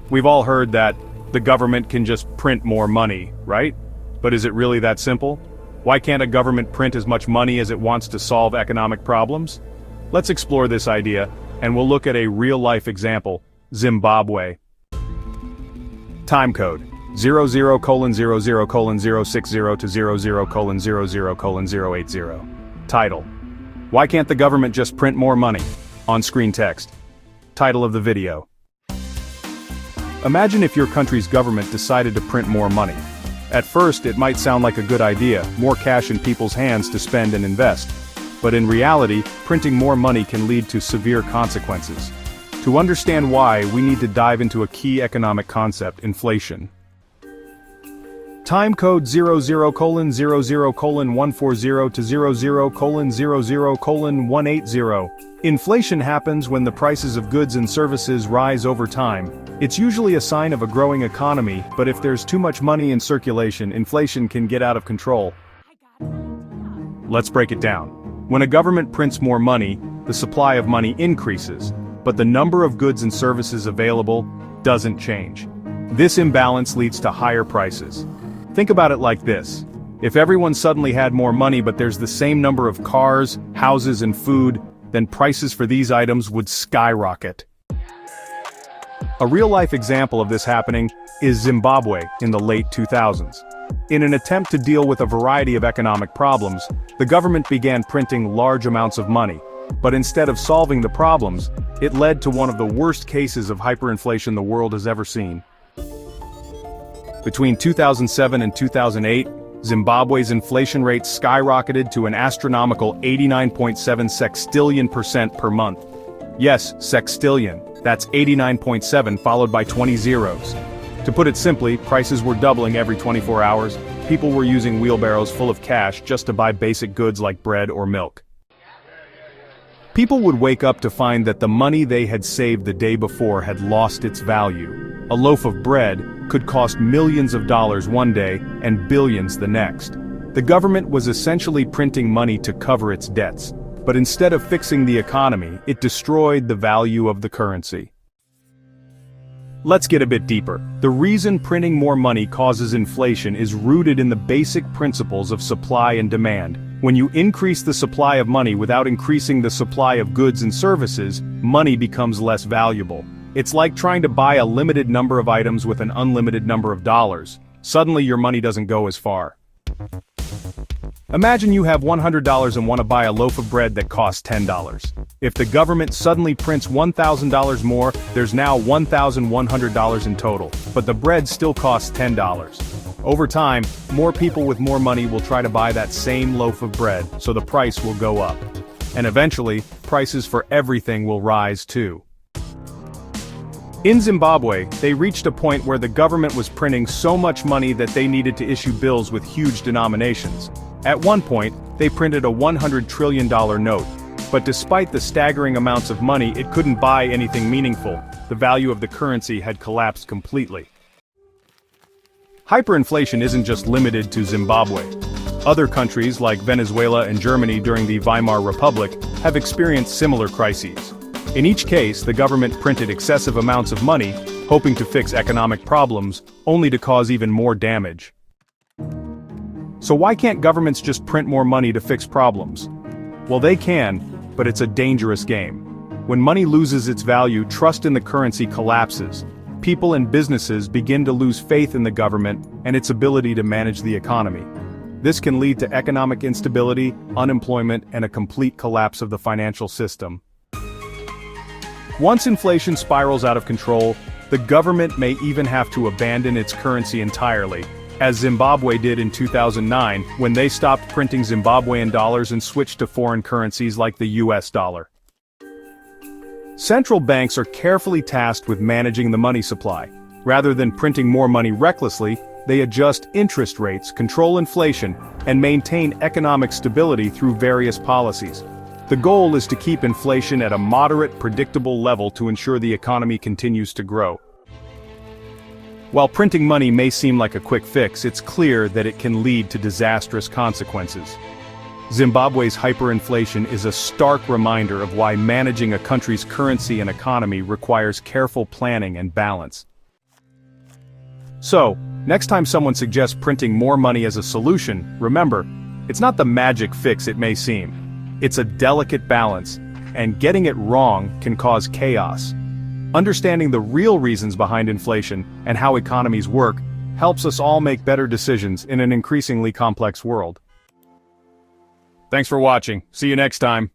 We've all heard that the government can just print more money, right? But is it really that simple? Why can't a government print as much money as it wants to solve economic problems? Let's explore this idea, and we'll look at a real-life example, Zimbabwe. Time code, 00:00:060 to 00:00:080. Title: Why can't the government just print more money? On-screen text. Title of the video. Imagine if your country's government decided to print more money. At first, it might sound like a good idea, more cash in people's hands to spend and invest. But in reality, printing more money can lead to severe consequences. To understand why, we need to dive into a key economic concept, inflation. Time code 00:00:140 to 00:00:180. Inflation happens when the prices of goods and services rise over time. It's usually a sign of a growing economy, but if there's too much money in circulation, inflation can get out of control. Let's break it down. When a government prints more money, the supply of money increases, but the number of goods and services available doesn't change. This imbalance leads to higher prices. Think about it like this. If everyone suddenly had more money but there's the same number of cars, houses and food, then prices for these items would skyrocket. A real-life example of this happening is Zimbabwe in the late 2000s. In an attempt to deal with a variety of economic problems, the government began printing large amounts of money. But instead of solving the problems, it led to one of the worst cases of hyperinflation the world has ever seen. Between 2007 and 2008, Zimbabwe's inflation rate skyrocketed to an astronomical 89.7 sextillion% per month. Yes, sextillion. That's 89.7 followed by 20 zeros. To put it simply, prices were doubling every 24 hours. People were using wheelbarrows full of cash just to buy basic goods like bread or milk. People would wake up to find that the money they had saved the day before had lost its value. A loaf of bread could cost millions of dollars one day and billions the next. The government was essentially printing money to cover its debts, but instead of fixing the economy, it destroyed the value of the currency. Let's get a bit deeper. The reason printing more money causes inflation is rooted in the basic principles of supply and demand. When you increase the supply of money without increasing the supply of goods and services, money becomes less valuable. It's like trying to buy a limited number of items with an unlimited number of dollars. Suddenly your money doesn't go as far. Imagine you have $100 and want to buy a loaf of bread that costs $10. If the government suddenly prints $1,000 more, there's now $1,100 in total, but the bread still costs $10. Over time, more people with more money will try to buy that same loaf of bread, so the price will go up. And eventually, prices for everything will rise too. In Zimbabwe, they reached a point where the government was printing so much money that they needed to issue bills with huge denominations. At one point, they printed a $100 trillion note. But despite the staggering amounts of money, it couldn't buy anything meaningful. The value of the currency had collapsed completely. Hyperinflation isn't just limited to Zimbabwe. Other countries like Venezuela and Germany during the Weimar Republic have experienced similar crises. In each case, the government printed excessive amounts of money, hoping to fix economic problems, only to cause even more damage. So why can't governments just print more money to fix problems? Well, they can, but it's a dangerous game. When money loses its value, trust in the currency collapses. People and businesses begin to lose faith in the government and its ability to manage the economy. This can lead to economic instability, unemployment, and a complete collapse of the financial system. Once inflation spirals out of control, the government may even have to abandon its currency entirely, as Zimbabwe did in 2009 when they stopped printing Zimbabwean dollars and switched to foreign currencies like the US dollar. Central banks are carefully tasked with managing the money supply. Rather than printing more money recklessly, they adjust interest rates, control inflation, and maintain economic stability through various policies. The goal is to keep inflation at a moderate, predictable level to ensure the economy continues to grow. While printing money may seem like a quick fix, it's clear that it can lead to disastrous consequences. Zimbabwe's hyperinflation is a stark reminder of why managing a country's currency and economy requires careful planning and balance. So, next time someone suggests printing more money as a solution, remember, it's not the magic fix it may seem. It's a delicate balance, and getting it wrong can cause chaos. Understanding the real reasons behind inflation and how economies work helps us all make better decisions in an increasingly complex world. Thanks for watching. See you next time.